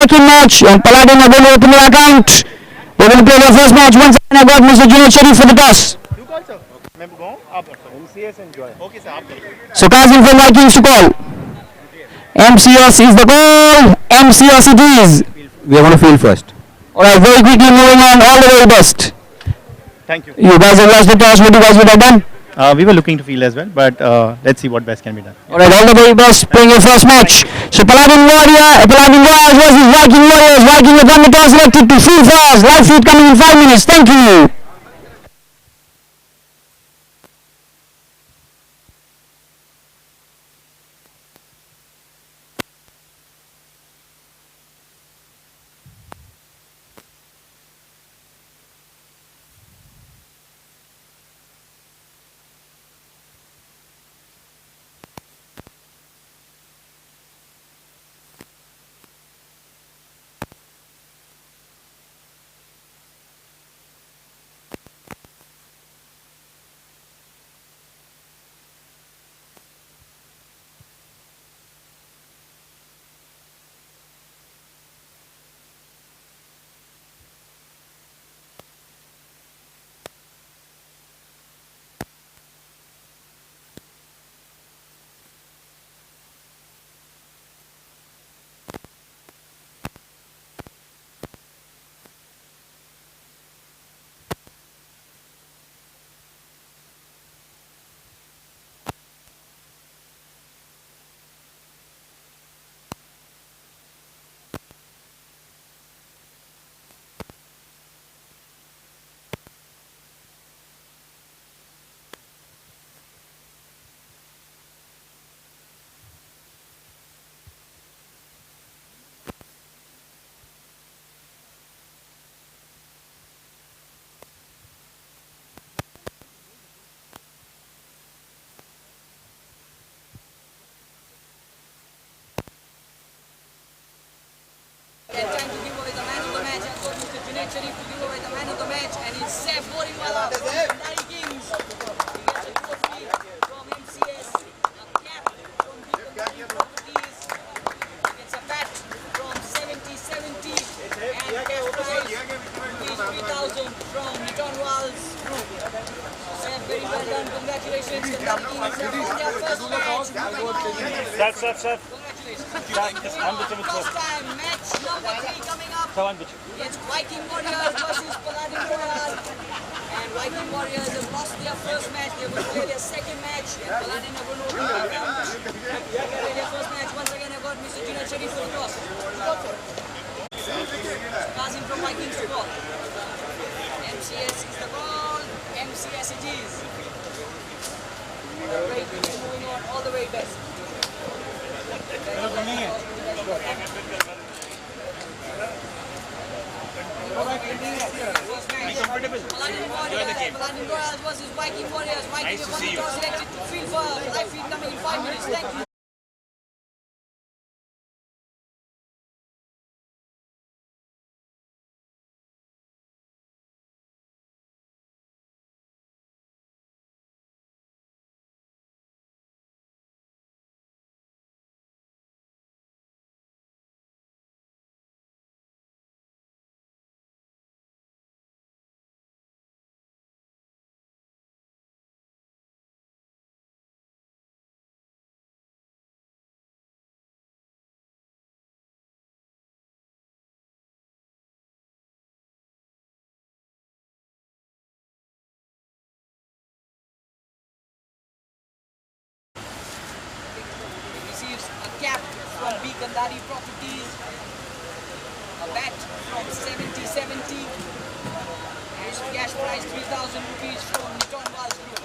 Second match and Paladin are going to open their account. They will play their first match. Once again I got Mr. Junaid Sharif for the toss. So Kazim from Vikings to call. MCS is the call. MCS it is. We are going to field first. Alright, very quickly moving on. All the very best. Thank you. You guys have lost the toss. What you guys would have done? We were looking to field as well, but let's see what best can be done. Alright, all the very best. Playing your first match. So Paladin Warriors versus Viking Warriors. Viking have won the toss, selected to field first. Live feed coming in 5 minutes. Thank you. Time to give away the man of the match. I've got Mr. Junaid Sharif to give away the man of the match, and it's Saif Boriwala from Kandari Kings. He gets a trophy from MCS, a cap from Kandari Properties, he gets a bat from 7070, and cash prize rupees 3,000 from Niton Walls Group. Saif, very well done. Congratulations. Kandari Kings have won their first match. Congratulations. Last time, match number 3 coming up. It's Viking Warriors versus Paladin Royal. And Viking Warriors have lost their first match. They will play their second match. And Paladin are going to open their account. They play their first match. Once again, I've got Mr. Junaid Sharif for the toss. Kazim from Vikings to call. MCS is the call. MCS it is. Great, moving on. All the way best. Paladin Royals versus Viking Warriors. Viking have won the toss, selected to field first. Live feed coming in 5 minutes. Thank you. Cap from B Kandari Properties, a bat from 7070, and cash prize 3,000 rupees from Niton Walls Group.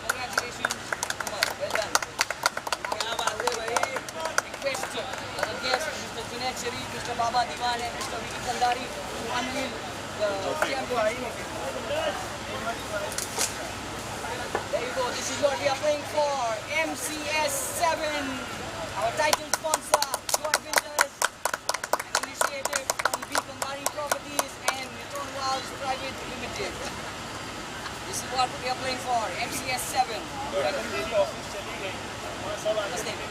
Congratulations, well done. Request the guests, Mr. Junaid Sharif, Mr. Baba Diwan, and Mr. Vicky Kandari to unveil the championship. There you go, this is what we are playing for. MCS 7, our title sponsor, Joy Winters, an initiative from B Kandari Properties and Niton Walls Private Limited. This is what we are playing for. MCS 7. What's name?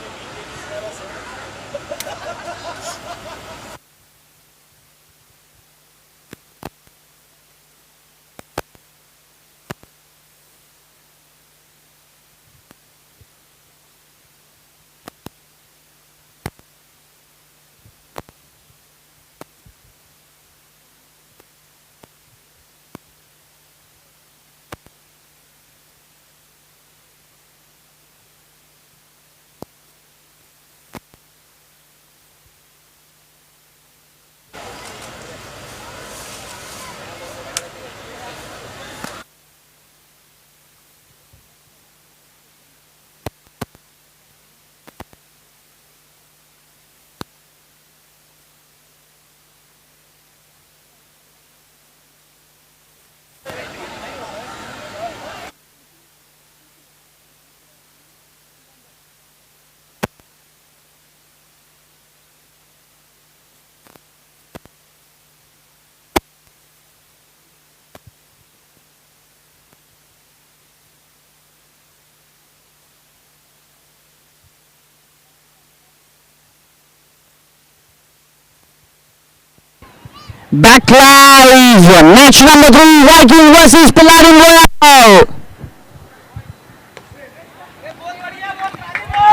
Back live, match number 3, Viking versus Paladin Royal.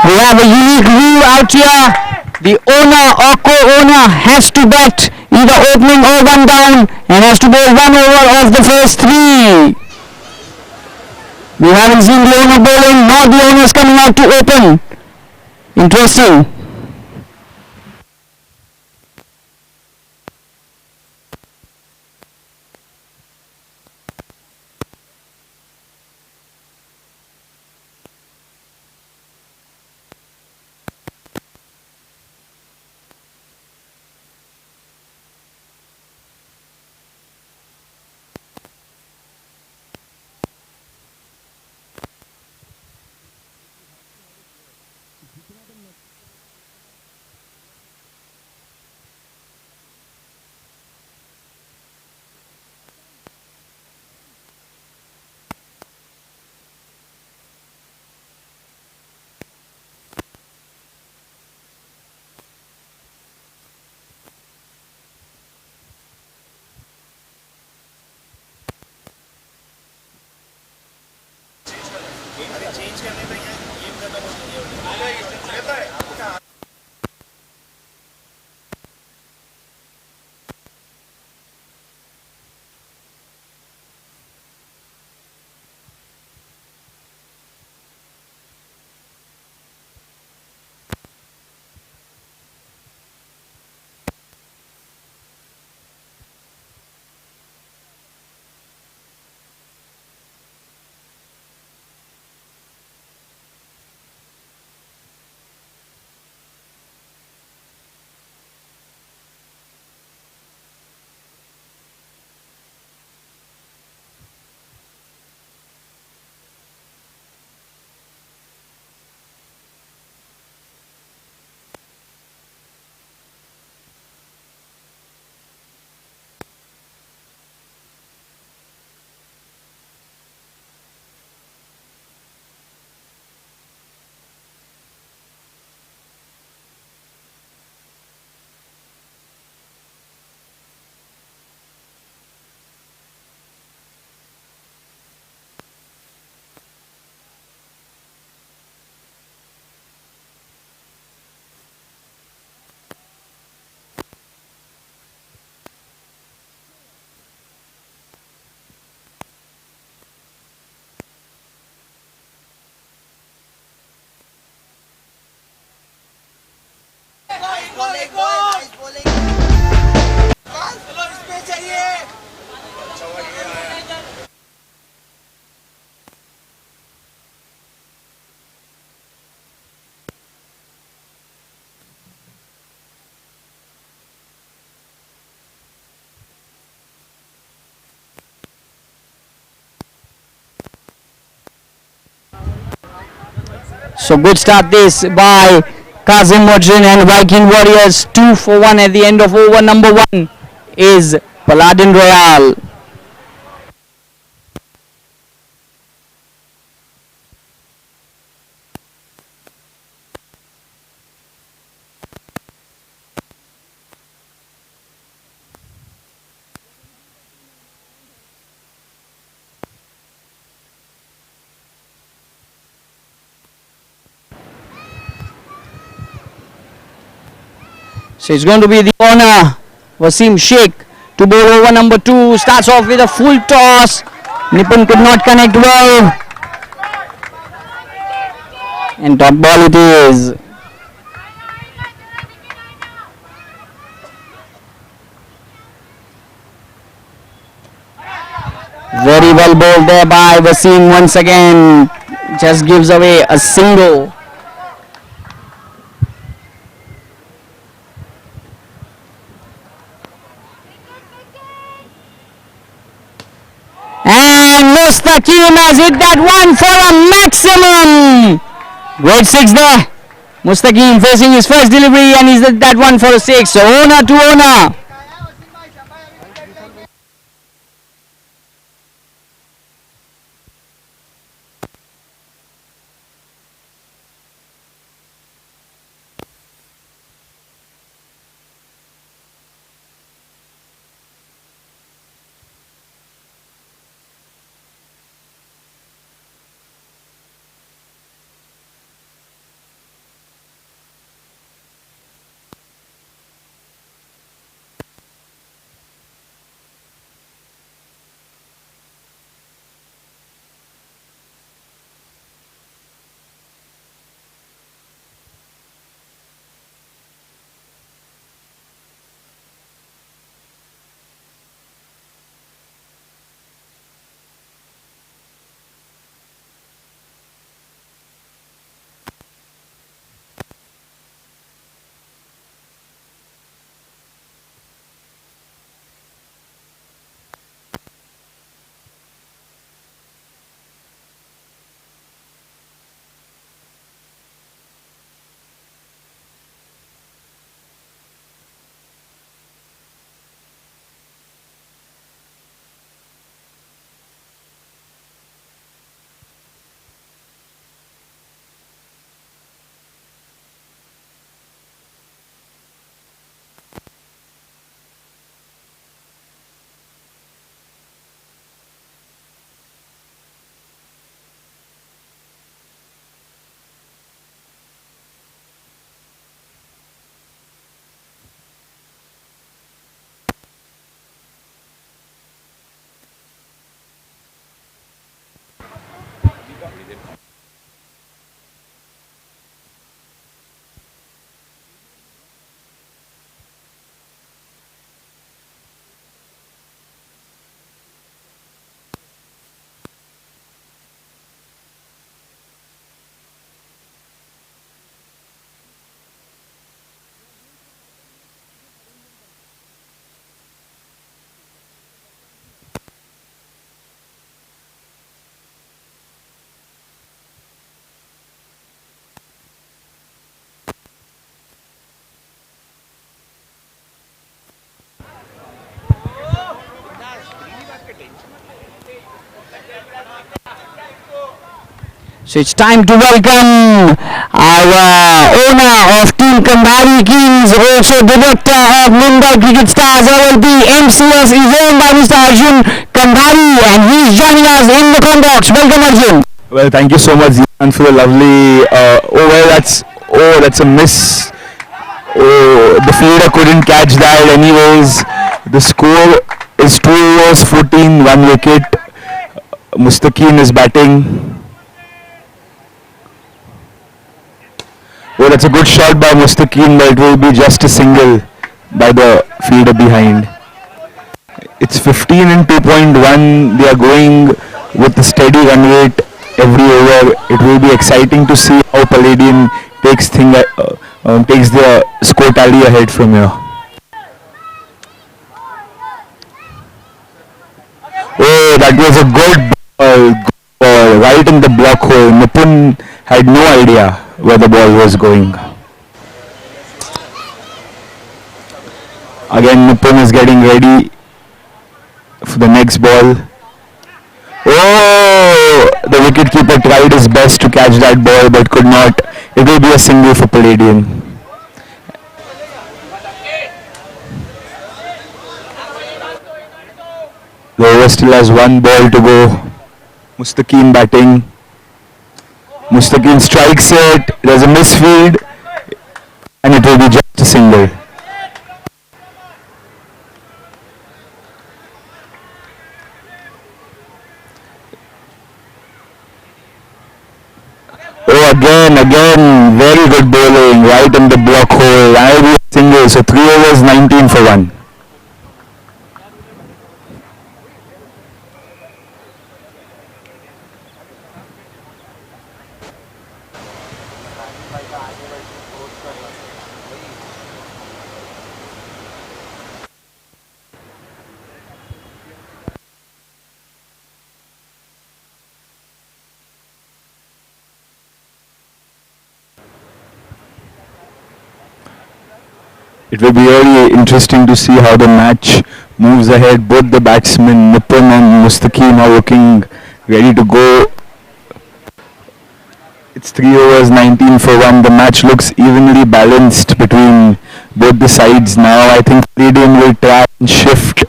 We have a unique rule out here. The owner or co-owner has to bet either opening or one down and has to bowl one over of the first 3. We haven't seen the owner bowling nor the owners coming out to open. Interesting. So good start this by Kazim Modrin and Viking Warriors. 2 for 1 at the end of over number 1 is Paladin Royal. So it's going to be the owner, Wasim Sheikh, to bowl over number 2. Starts off with a full toss. Nipun could not connect well. And dot ball it is. Very well bowled there by Wasim once again. Just gives away a single. And Mustaqim has hit that one for a maximum. Great 6 there. Mustaqim facing his first delivery and he's hit that one for a 6. So owner to owner. So it's time to welcome our owner of Team Kandhari Kings, also director of Mumbai Cricket Stars LLP. MCS is owned by Mr. Arjun Kandhari and he's joining us in the conbox. Welcome Arjun. Well, thank you so much, Zian, for the lovely. That's a miss. Oh, the fielder couldn't catch that. Anyways, the score is 2 overs, 14, 1 wicket. Mustaqim is batting. Oh, that's a good shot by Mustaqim, but it will be just a single by the fielder behind. It's 15 and 2.1. They are going with a steady run rate every over. It will be exciting to see how Palladium takes the score tally ahead from here. Oh, that was a good ball, right in the block hole. Nipun had no idea where the ball was going. Again, Nipun is getting ready for the next ball. Oh, the wicketkeeper tried his best to catch that ball but could not. It will be a single for Palladium. The over still has 1 ball to go. Mustaqim batting. Mustaqim strikes it. There's a misfield and it will be just a single. again, very good bowling, right in the block hole. I will single, so 3 overs, 19 for 1. It will be really interesting to see how the match moves ahead. Both the batsmen, Nipun and Mustaqim, are looking ready to go. It's 3 overs, 19 for 1. The match looks evenly balanced between both the sides now. I think Palladium will try and shift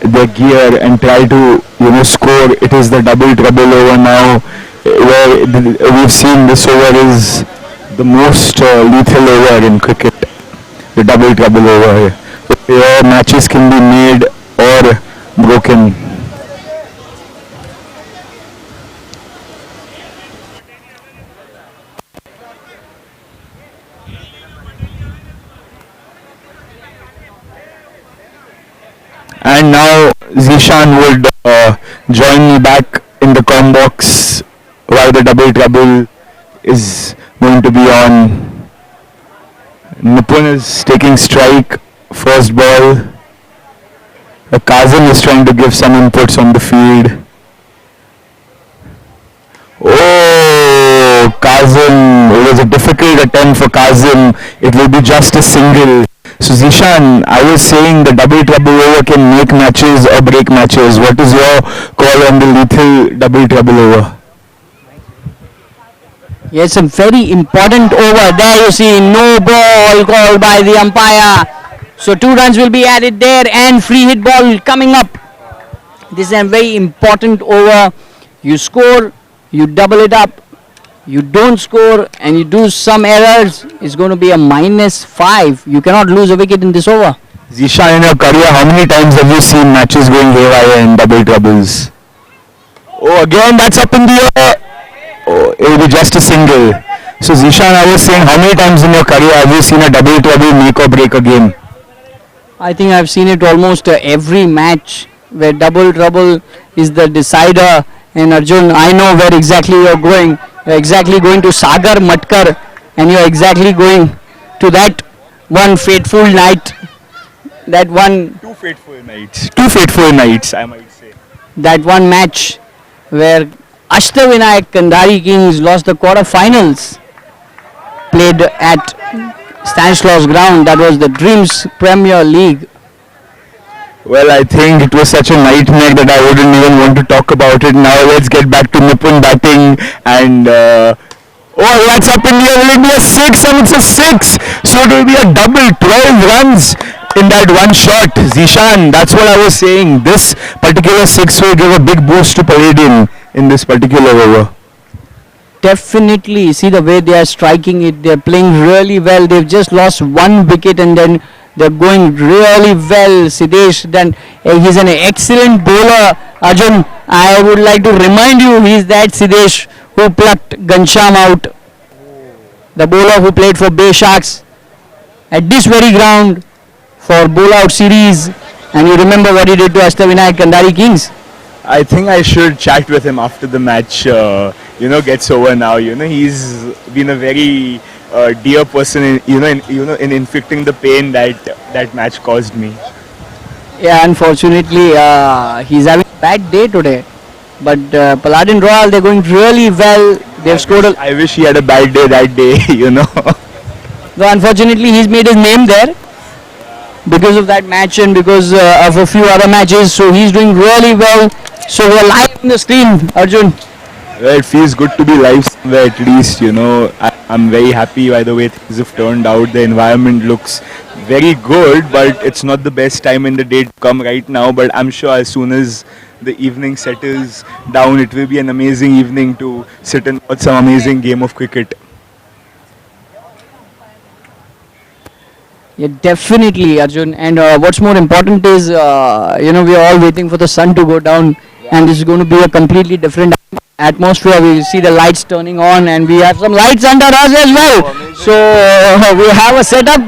their gear and try to, score. It is the double trouble over now, where we've seen this over is the most lethal over in cricket. The double trouble over here. Here matches can be made or broken. And now Zishan would join me back in the comm box while the double trouble is going to be on. Nipun is taking strike, first ball. Kazim is trying to give some inputs on the field. Oh, Kazim, it was a difficult attempt for Kazim. It will be just a single. So Zishan, I was saying the double trouble over can make matches or break matches. What is your call on the lethal double trouble over? Yes, a very important over. There you see, no ball called by the umpire. So 2 runs will be added there and free hit ball coming up. This is a very important over. You score, you double it up. You don't score and you do some errors, it's going to be a -5. You cannot lose a wicket in this over. Zishan, in your career, how many times have you seen matches going haywire in double troubles? Oh, again, that's up in the air. Oh, it will be just a single. So Zishan, I was saying, how many times in your career have you seen a double trouble make or break a game? I think I've seen it almost every match where double trouble is the decider. And Arjun, I know where exactly you're going. You're exactly going to Sagar Matkar and you're exactly going to that one fateful night. That one... Two fateful nights, I might say. That one match where Ashtavinayak Kandhari Kings lost the quarter-finals. Played at Stanislaus Ground. That was the Dreams Premier League. Well, I think it was such a nightmare that I wouldn't even want to talk about it. Now let's get back to Nipun batting and oh, that's up in the air. Will it be a 6? And it's a 6. So it will be a double, 12 runs in that one shot. Zishan, that's what I was saying. This particular 6 will give a big boost to Palladium in this particular over. Definitely. See the way they are striking it. They're playing really well. They've just lost 1 wicket and then they're going really well. Siddesh, then he's an excellent bowler. Arjun, I would like to remind you, he's that Siddesh who plucked Ghanshyam out. The bowler who played for Bay Sharks at this very ground for bowl out series. And you remember what he did to Ashtavinayak Kandhari Kings. I think I should chat with him after the match, gets over now. He's been a very dear person in inflicting the pain that match caused me. Yeah, unfortunately, he's having a bad day today. But Palladium Royal, they're going really well. They've scored. I wish he had a bad day that day, Though unfortunately, he's made his name there because of that match and because of a few other matches. So he's doing really well. So we're live on the screen, Arjun. Well, it feels good to be live somewhere at least, I'm very happy by the way things have turned out. The environment looks very good, but it's not the best time in the day to come right now. But I'm sure as soon as the evening settles down, it will be an amazing evening to sit and watch some amazing game of cricket. Yeah, definitely, Arjun. And what's more important is, we are all waiting for the sun to go down, and this is going to be a completely different atmosphere. We see the lights turning on, and we have some lights under us as well. So we have a setup,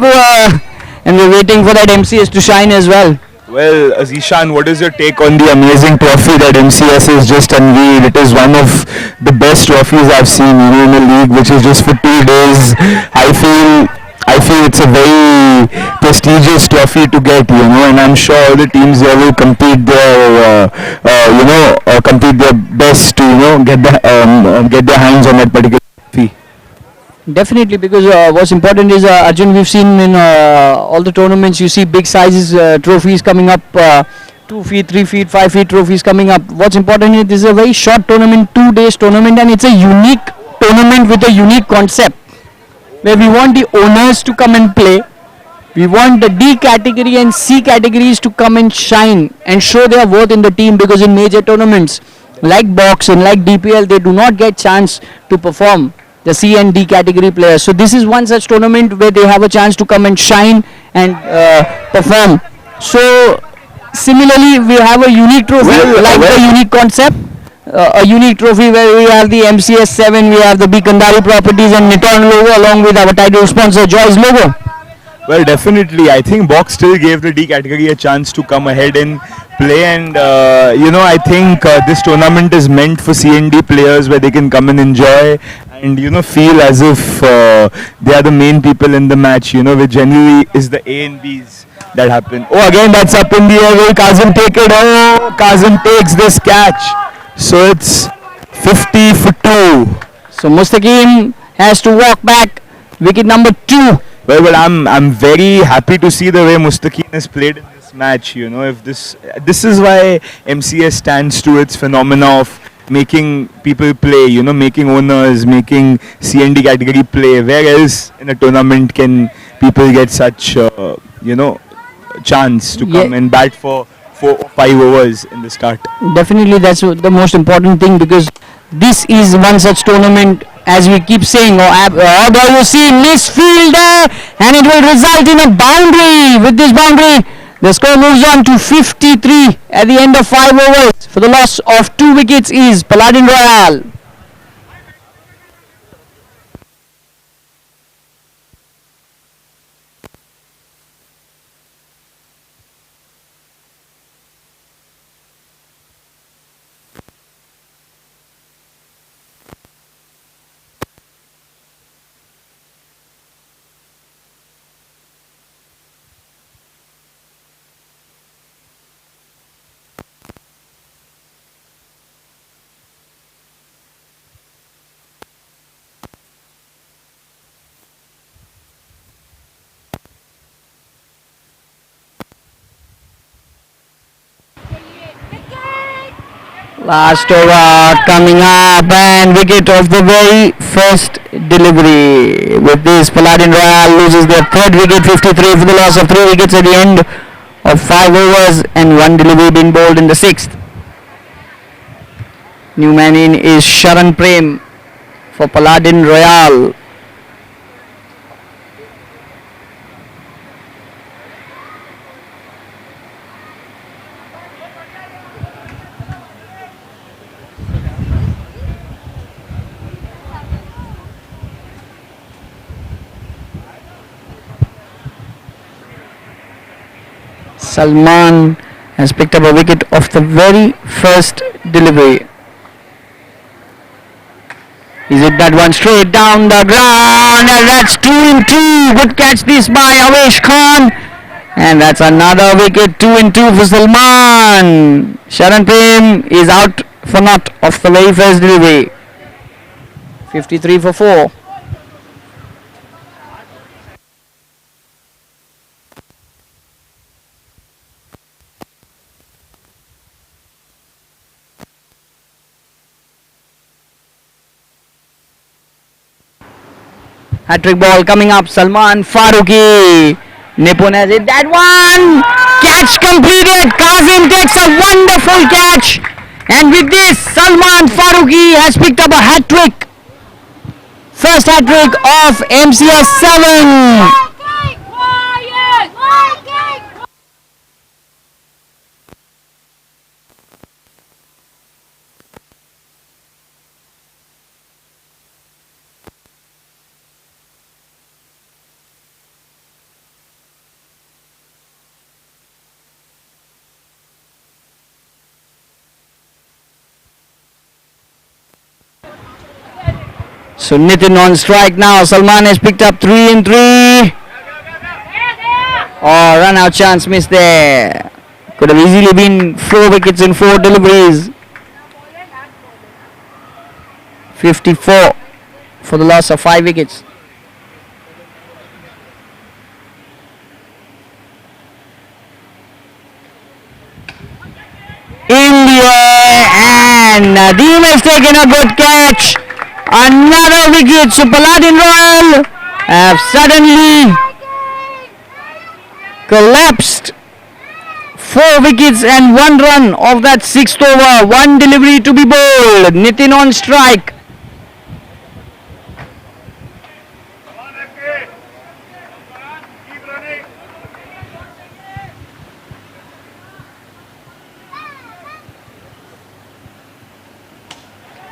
and we're waiting for that MCS to shine as well. Well, Zishan, what is your take on the amazing trophy that MCS has just unveiled? It is one of the best trophies I've seen, in the league, which is just for 2 days. I feel it's a very prestigious trophy to get, and I'm sure all the teams there will compete compete their best to, get their hands on that particular trophy. Definitely, because what's important is Arjun. We've seen in all the tournaments, you see big sizes trophies coming up, 2 feet, 3 feet, 5 feet trophies coming up. What's important is this is a very short tournament, 2 days tournament, and it's a unique tournament with a unique concept, where we want the owners to come and play. We want the D category and C categories to come and shine and show their worth in the team, because in major tournaments like box and like DPL, they do not get chance to perform, the C and D category players. So this is one such tournament where they have a chance to come and shine and perform. So similarly, we have a unique trophy, the unique concept. A unique trophy where we have the MCS 7, we have the B Kandari Properties and Niton logo, along with our title sponsor Joy's logo. Well, definitely. I think box still gave the D category a chance to come ahead and play, and I think this tournament is meant for C and D players, where they can come and enjoy and feel as if they are the main people in the match, which generally is the A and Bs that happen. Oh, again, that's up in the air. Will Kazim take it? Oh, Kazim takes this catch. So it's 50 for 2. So Mustaqim has to walk back, wicket number 2. Well, I'm very happy to see the way Mustaqim has played in this match. If this is why MCS stands to its phenomena of making people play, making owners, making C&D category play. Where else in a tournament can people get such, chance to come and bat for 4 or 5 overs in the start? Definitely, that's the most important thing, because this is one such tournament, as we keep saying. You see misfielder, and it will result in a boundary. With this boundary, the score moves on to 53 at the end of 5 overs. For the loss of 2 wickets is Paladin Royal. Last over coming up, and wicket of the very first delivery. With this, Paladin Royal loses their 3rd wicket, 53 for the loss of 3 wickets at the end of 5 overs, and 1 delivery being bowled in the 6th. New man in is Sharan Prem for Paladin Royal. Salman has picked up a wicket off the very first delivery. Is it that one straight down the ground, and that's 2 in 2. Good catch this by Avesh Khan, and that's another wicket. 2 in 2 for Salman. Sharan Prem is out for naught off the very first delivery. 53 for 4. Hat-trick ball coming up. Salman Farooqi. Nipun has hit that one. Catch completed. Kazim takes a wonderful catch. And with this, Salman Farooqi has picked up a hat-trick. First hat-trick of MCS 7. So Nitin on strike now. Salman has picked up 3 in 3. Oh, run out chance missed there. Could have easily been 4 wickets in 4 deliveries. 54 for the loss of 5 wickets. In the air, and Nadeem has taken a good catch. Another wicket. So Paladin Royal have suddenly collapsed. 4 wickets and 1 run of that 6th over. 1 delivery to be bowled. Nitin on strike.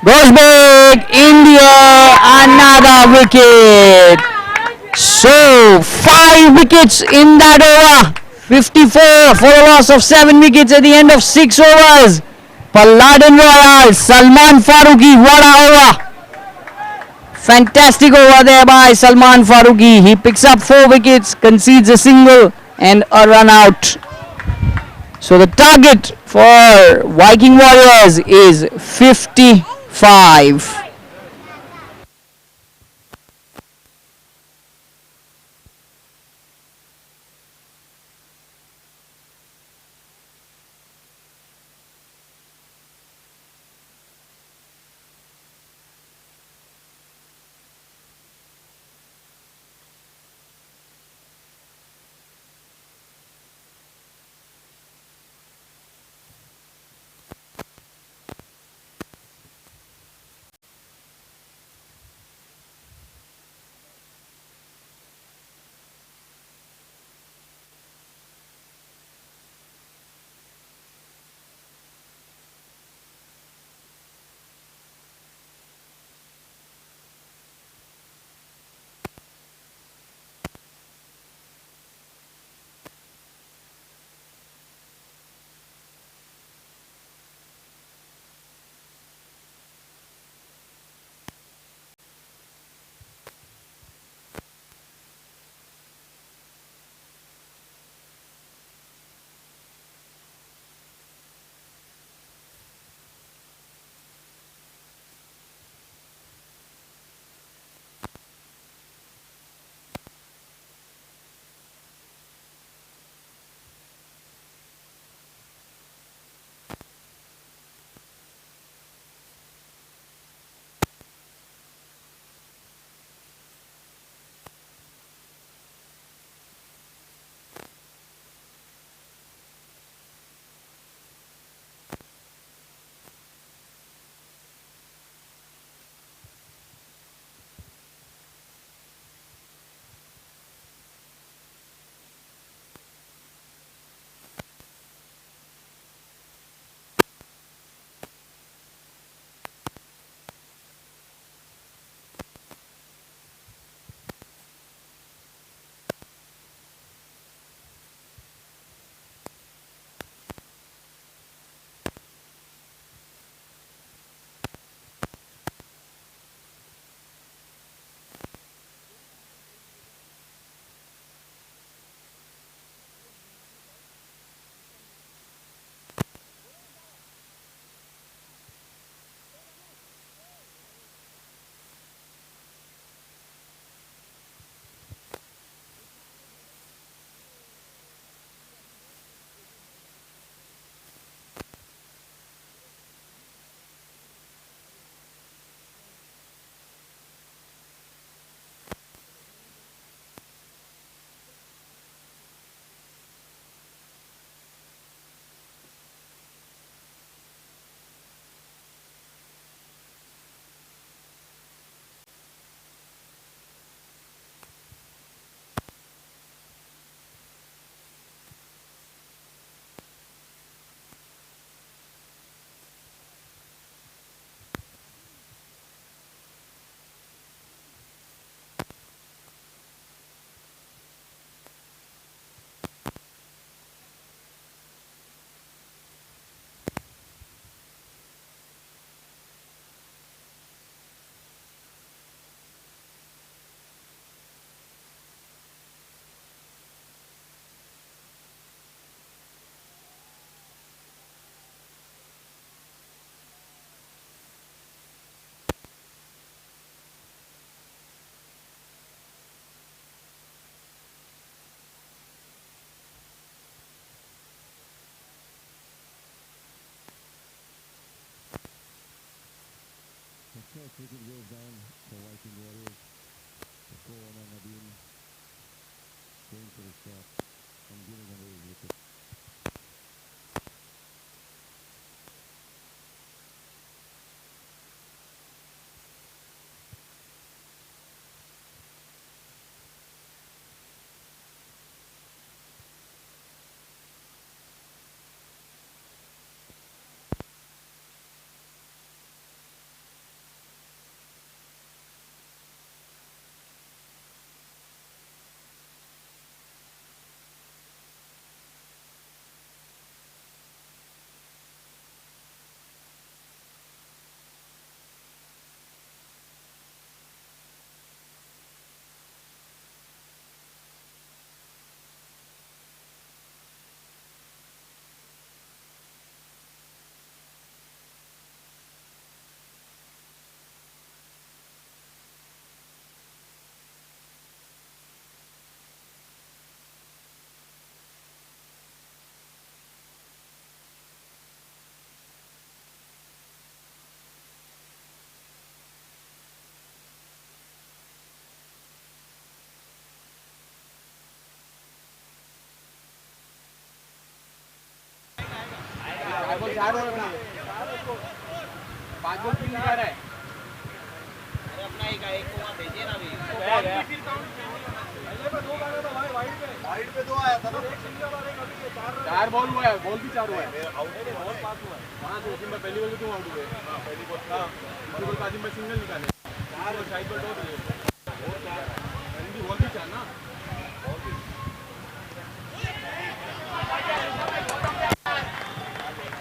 Goes big in the air, another wicket. So 5 wickets in that over. 54 for a loss of 7 wickets at the end of 6 overs. Paladin Royal, Salman Farooqi, what a over. Fantastic over there by Salman Farooqi. He picks up 4 wickets, concedes a single and a run out. So the target for Viking Warriors is 55.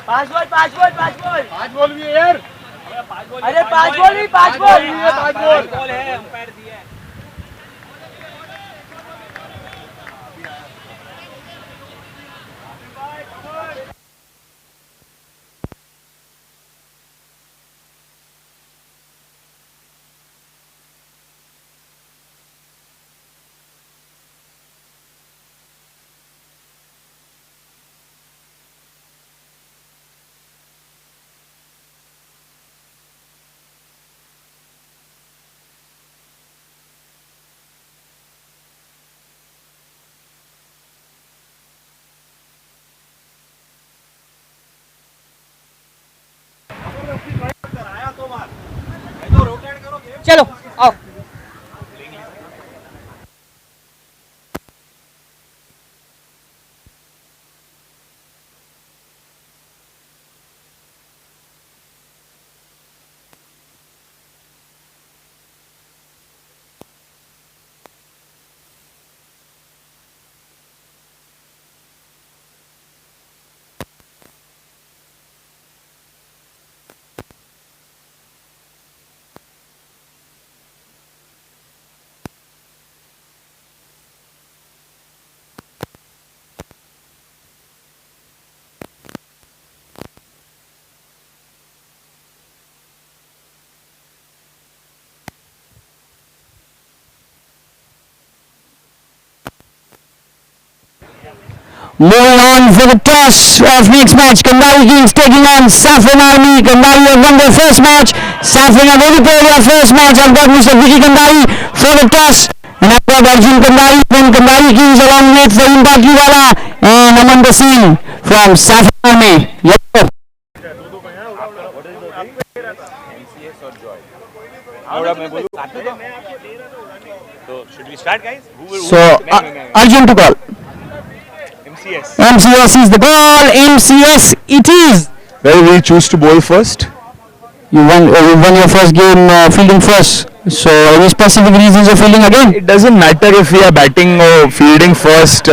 पांच ball भी है यार। अरे पांच ball नहीं, पांच ball है, umpire दिया है। चलो आओ। Moving on for the toss of next match, Kandari Kings taking on Saffron Army. Kandari have won their first match. Saffron have only played their first match. I've got Mr. Vicky Kandari for the toss. And I've got Arjun Kandari from Kandari Kings along with Fahim Batliwala and Amanda Singh from Saffron Army. Yep. So should we start, guys? So, Arjun to call. MCS. MCS is the ball. MCS it is. Well, we choose to bowl first. You won your first game fielding first. So any specific reasons of fielding again? It doesn't matter if we are batting or fielding first.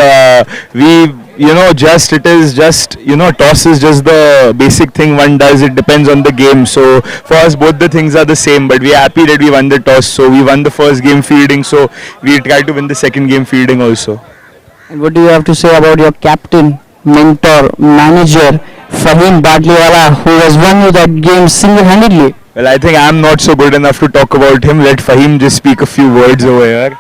Toss is just the basic thing one does. It depends on the game. So for us, both the things are the same. But we are happy that we won the toss. So we won the first game fielding. So we try to win the second game fielding also. And what do you have to say about your captain, mentor, manager, Fahim Batliwala, who has won you that game single-handedly? Well, I think I'm not so good enough to talk about him. Let Fahim just speak a few words over here.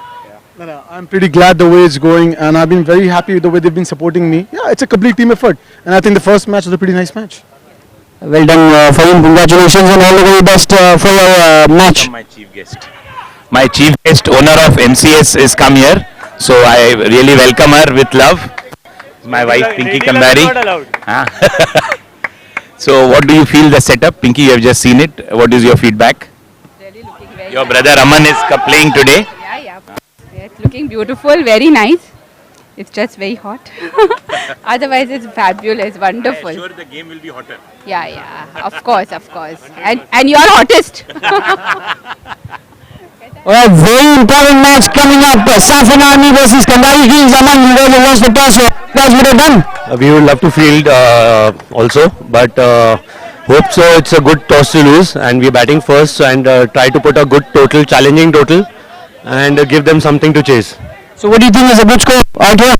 No, I'm pretty glad the way it's going, and I've been very happy with the way they've been supporting me. Yeah, it's a complete team effort, and I think the first match was a pretty nice match. Well done for him. Congratulations and all the very best for your match. My chief guest. My chief guest, owner of MCS, is come here. So I really welcome her with love. My wife, Pinky Kambari. Ah. So what do you feel the setup? Pinky, you have just seen it. What is your feedback? Really looking very Your nice. brother Aman is playing today. Yeah. It's looking beautiful, very nice. It's just very hot. Otherwise, it's fabulous, wonderful. the game will be hotter. Yeah, of course. And you're hottest. Alright, very important match coming up. Saffron Army versus Kandari Kings. Aman, you guys have lost the toss. What you guys would have done? We would love to field also, but hope so. It's a good toss to lose, and we're batting first and try to put a good total, challenging total, and give them something to chase. So what do you think is a good score out here?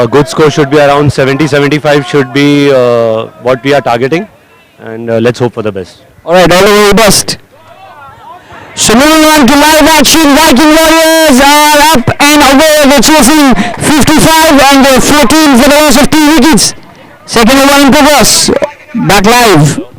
Good score should be around 70-75 should be what we are targeting, and let's hope for the best. Alright, all the very best. So moving on to live action, Viking Warriors are up and away. They're chasing 55 and they're 14 for the loss of 2 wickets. Second over in progress. Back live.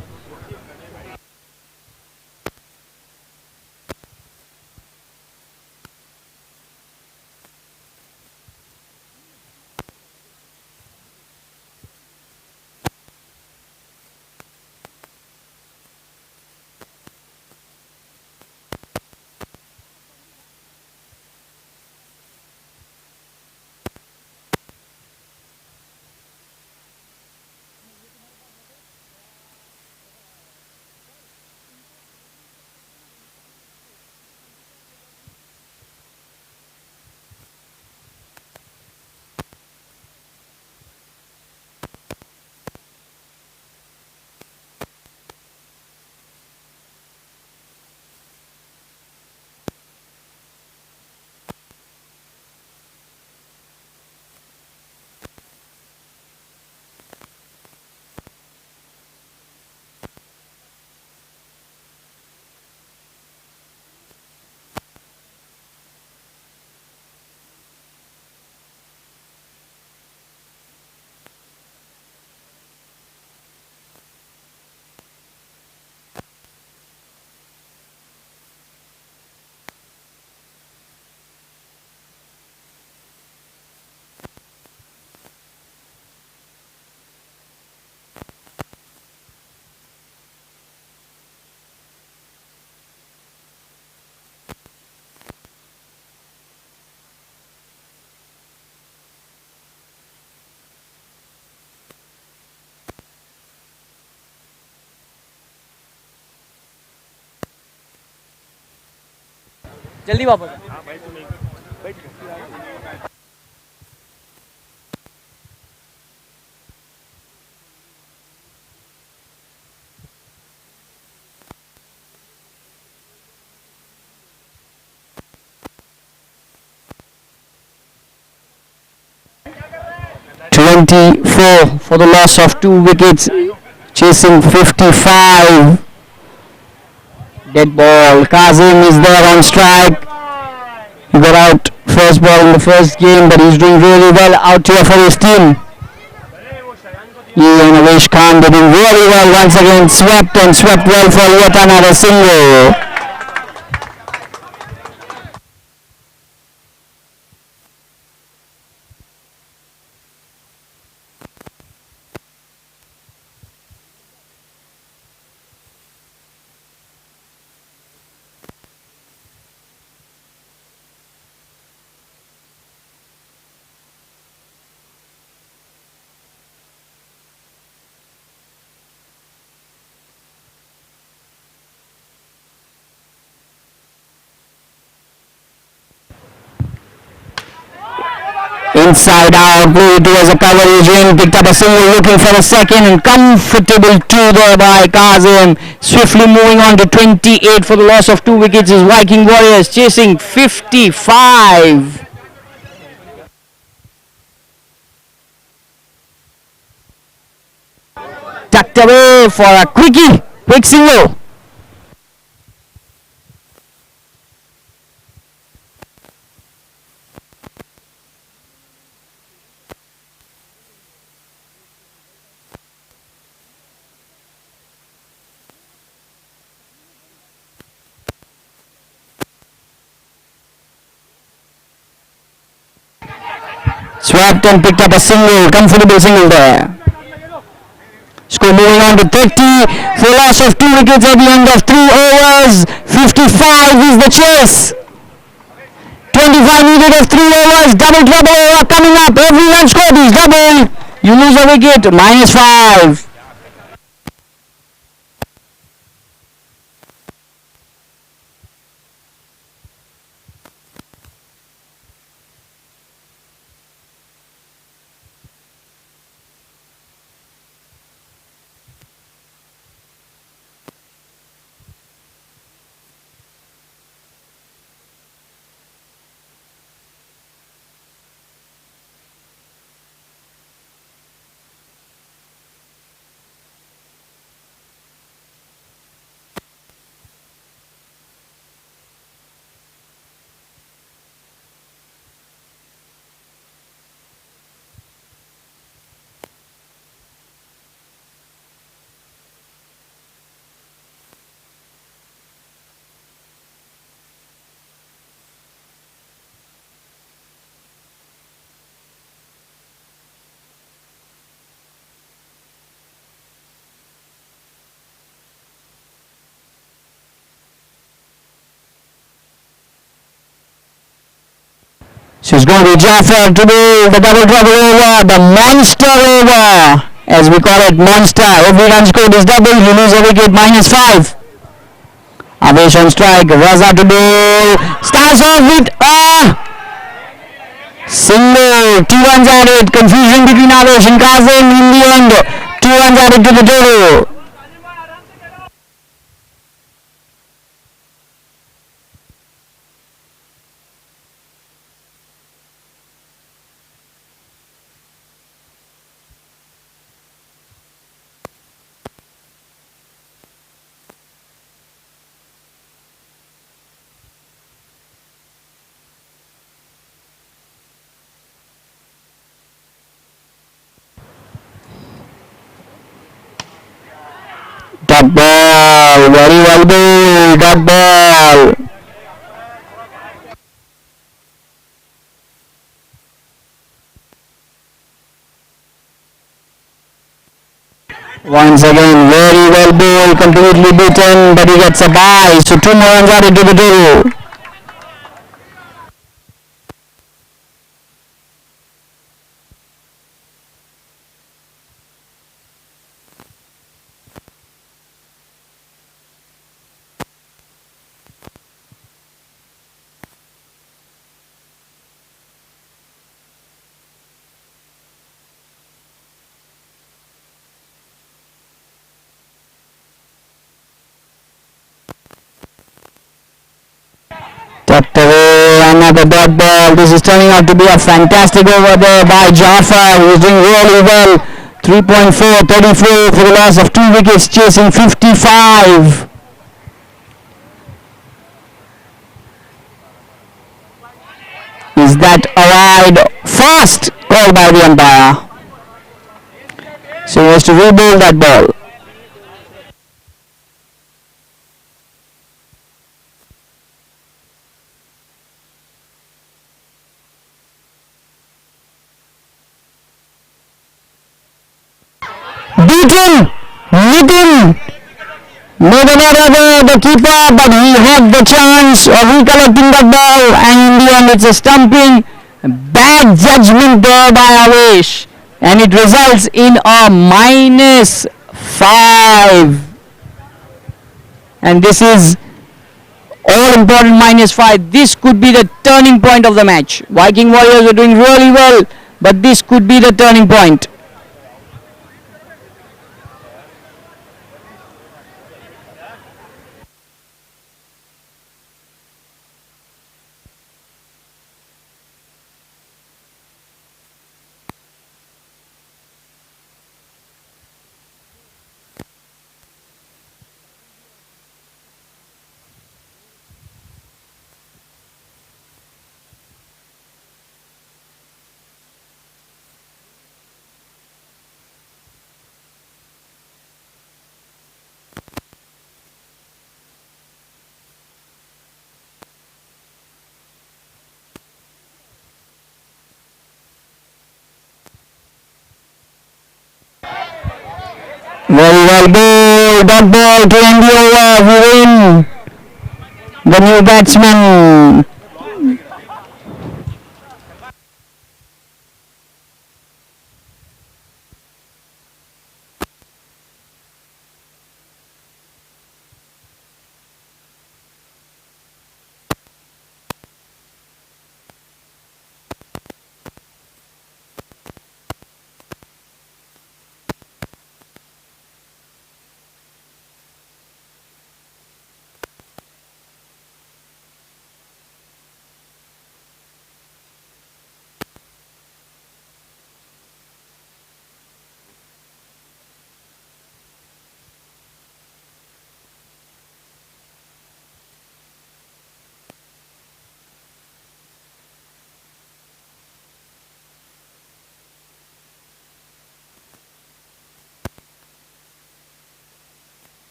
जल्दी वापस. 24 for the loss of 2 wickets, chasing 55. Dead ball. Kazim is there on strike. He got out first ball in the first game, but he's doing really well out here for his team. He and Avesh Khan did really well once again, swept well for yet another single. Inside out, blew towards the coverage in, picked up a single, looking for a second, and comfortable two there by Kazim. Swiftly moving on to 28 for the loss of 2 wickets is Viking Warriors, chasing 55. Tucked away for a quick single. Swept and picked up a single, comfortable single there. Score moving on to 30 for a loss of 2 wickets at the end of 3 overs. 55 is the chase. 25 needed of 3 overs. Double trouble over coming up. Everyone scored is double. You lose a wicket, -5. She's going to be Jaffer to do the double trouble over, the monster over, as we call it, monster. Every run scored is double, you lose a wicket, -5. Avesh on strike, Raza to bowl, starts off with a single, 2 runs added, confusion between Avesh and Kazim in the end, 2 runs added to the total. Dot ball, very well bowled, dot ball. Once again, very well bowled, completely beaten, but he gets a bye, so 2 more runs added to the total. Tucked away, another dot ball. This is turning out to be a fantastic over there by Jafar, who is doing really well. 3.4, 34 for the loss of 2 wickets, chasing 55. Is that a wide? Fast call by the umpire. So he has to rebuild that ball. Beaten, Nitin, made an error the keeper, but he had the chance of recollecting that ball, and in the end it's a stumping. Bad judgment there by Avesh, and it results in a -5. And this is all important -5. This could be the turning point of the match. Viking Warriors are doing really well, but this could be the turning point. Very well bowled. Dot ball to end the over. We win. The new batsman.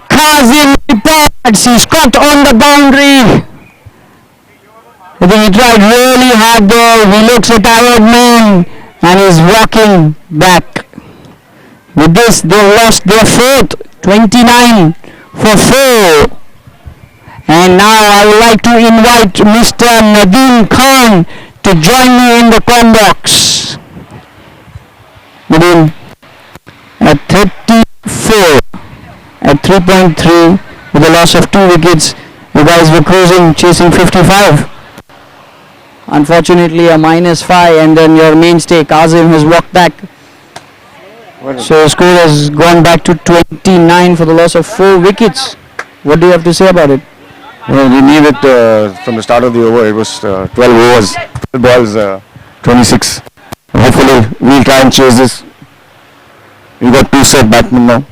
Kazim reports. He's caught on the boundary. I think he tried really hard there. He looks a tired man and he's walking back. With this, they lost their fourth, 29 for 4. And now I would like to invite Mr. Nadeem Khan to join me in the com box. Nadeem, at 34, at 3.3, with a loss of 2 wickets, you guys were cruising, chasing 55. Unfortunately, a -5, and then your mainstay Kazim has walked back. So the score has gone back to 29 for the loss of 4 wickets. What do you have to say about it? Well, we knew it from the start of the over. It was 12 overs, 12 balls, 26. Hopefully, we'll try and chase this. We got 2 set batsmen now.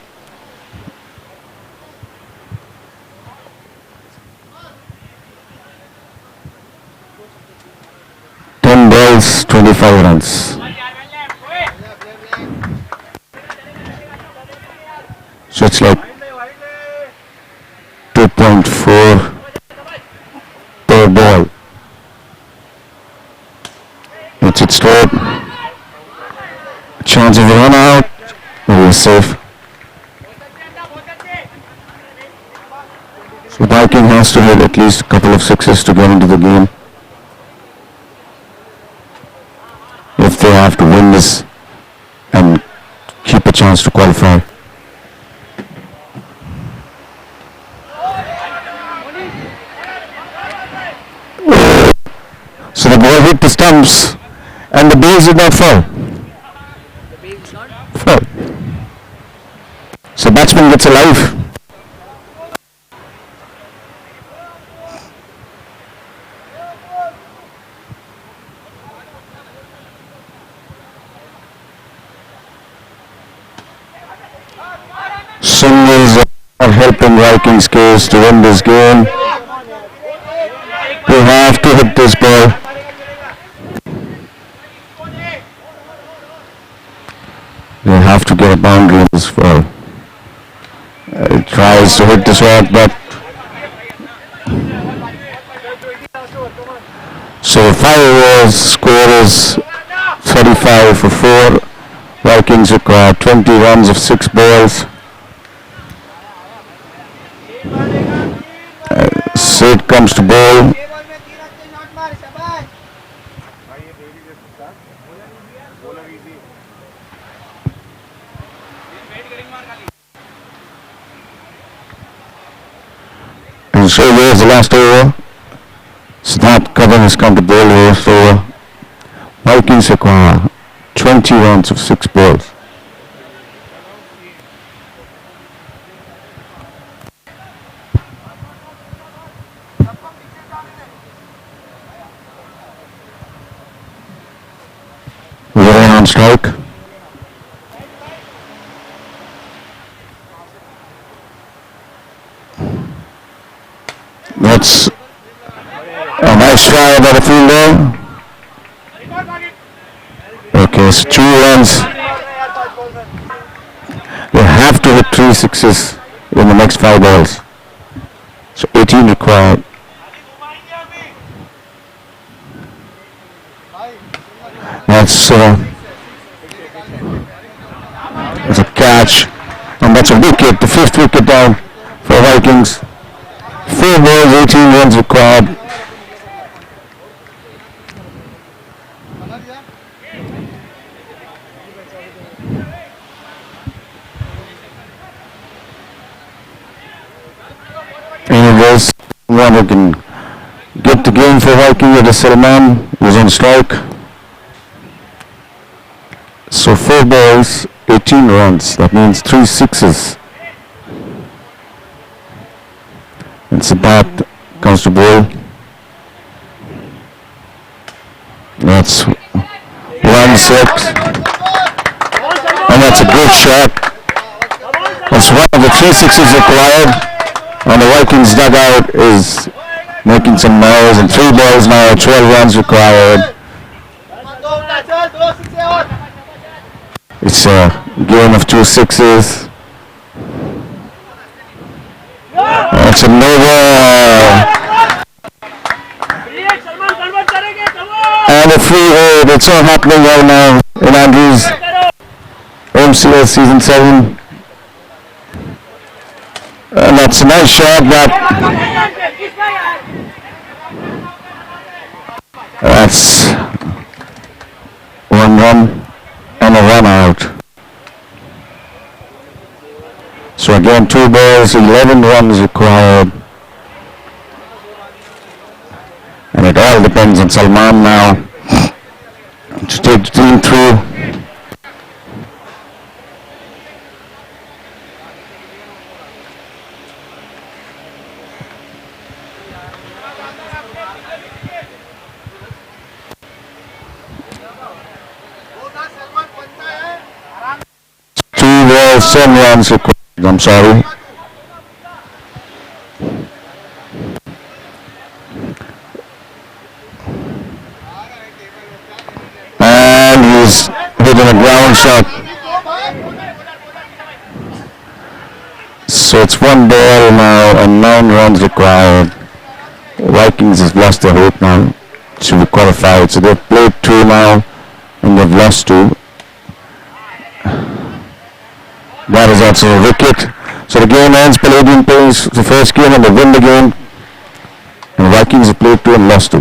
Balls, 25 runs. So it's like 2.4 per ball. It's it straight. Chance of a run out. We're safe. So Viking has to hit at least a couple of sixes to get into the game. If they have to win this and keep a chance to qualify. So the ball hit the stumps and the bales did not fall. Fall. So batsman gets a life. Singles are helping Vikings case to win this game. They have to hit this ball. They have to get a boundary in this ball. It tries to hit this one, but so 5 overs, score is 35 for 4. Vikings require 20 runs of 6 balls. Sid comes to bowl. And so there's the last over. Siddharth Kadam has come to bowl the last over. Vikings require 20 runs of 6 balls. on strike. That's a nice try by the fielder. Okay, it's 2 runs. They have to hit 3 sixes in the next 5 balls. So 18 required. That's a catch, and that's a wicket, the 5th wicket down for Vikings. 4 balls, 18 runs required. Anyways, one who can get the game for Viking with the Salman who's on strike. So 4 balls, 18 runs. That means 3 sixes. And Sabat comes to bowl. That's 1 6. And that's a good shot. That's one of the 3 sixes required. And the Vikings dugout is making some noise. And 3 balls now, 12 runs required. It's a game of 2 sixes. That's a no ball. And a free hit. It's all happening right now in Andrews MCS season 7. And that's a nice shot, but that's 1 run. And a run out. So again, 2 balls, 11 runs required. And it all depends on Salman now to take the team through. Some runs required, I'm sorry. And he's hitting a ground shot. So it's 1 ball now and 9 runs required. Vikings has lost their hope now to be qualified. So they've played 2 now and they've lost 2. That is also a wicket. So the game ends. Palladium plays the first game and they win the game. And Vikings have played 2 and lost 2.